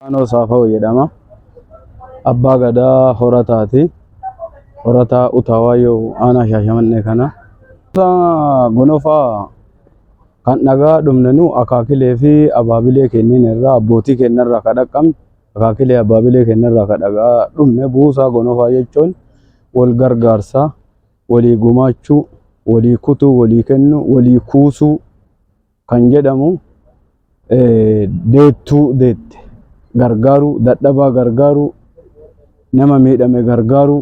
Naannoo Saafaa jedhama. Abbaa Gadaa Horataati. Horataa Utaawaayoo aanaa Shaashamannee kana. Gonofaa kan dhagaa dhumnenu akaakilee fi abaabilee kennin irraa abbootii kennarraa ka dhaqqabne akaakilee abaabilee kennarraa ka dhagaa dhumne buusaa gonofaa jechuun wal gargaarsa, walii gumaachuu, walii kutuu, walii kennu, walii kuusuu kan jedhamu deettuu deette. Gargaaru, dadhabaa gargaaru, nama miidhame gargaaru,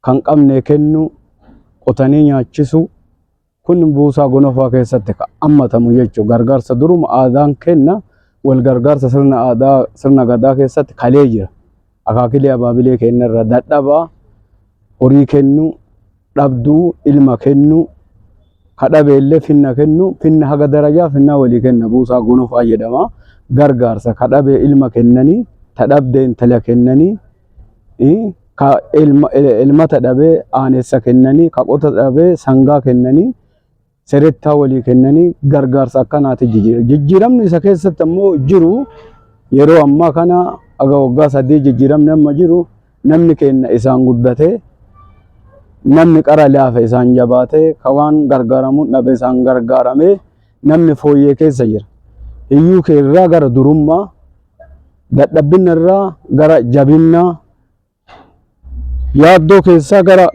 kan qabne kennu, qotanii nyaachisu kun buusaa gonofaa keessatti hammatamu jechuudha. Gargaarsa duruma aadaan kenna wal gargaarsa sirna gadaa keessatti kalee jira. Akaakilee abaabilee kennarra dadhabaa horii kennu, dhabduu ilma kennu, kadhabeellee finna kennu, finna haga darajaa finna walii kenna buusaa gonofaa jedhama. Gargaarsa kadhabee ilma kennanii, tadhabdee intala kennanii, ka ilma tadhabee aanessa kennanii, ka qota tadhabee sangaa kennanii, serettaa walii kennanii gargaarsa akkanaati jijjiirama. Jijjiiramni isa keessatti ammoo jiru yeroo ammaa kana aga waggaa 3 jijjiiramni amma jiru namni kenna isaan guddatee namni qara laafa isaan jabaatee ka waan gargaaramuun dhabe isaan gargaaramee namni fooyyee keessa jira. Iyyuu keerraa gara durummaa, dadhabbina irraa gara jabinnaa, yaaddoo keessaa gara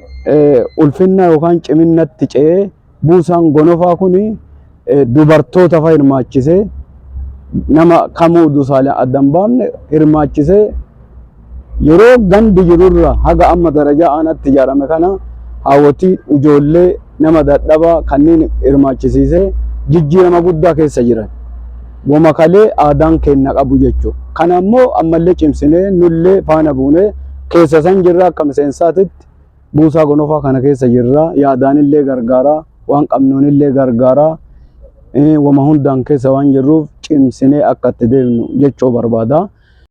ulfinnaa yookaan ciminnaatti ce'ee buusaan gonofaa kuni dubartoota fa'a hirmaachisee nama kamuu dusaalee addan baafne hirmaachisee yeroo gandi jirurra haga amma darajaa aanaatti ijaarame kana hawwatii ijoollee nama dadhabaa kanneen hirmaachisiisee jijjiirama guddaa keessa jiran. Wama kalee aadaan kenna qabu jechuudha. Kana ammoo ammallee cimsinee nullee faana buunee keessa san jirra akka miseensaatitti buusaa gonofaa kana keessa jirra. Yaadaanillee gargaaraa, waan qabnuunillee gargaaraa, wama hundaan keessa waan jirruuf cimsinee akka itti deemnu jechuu barbaada.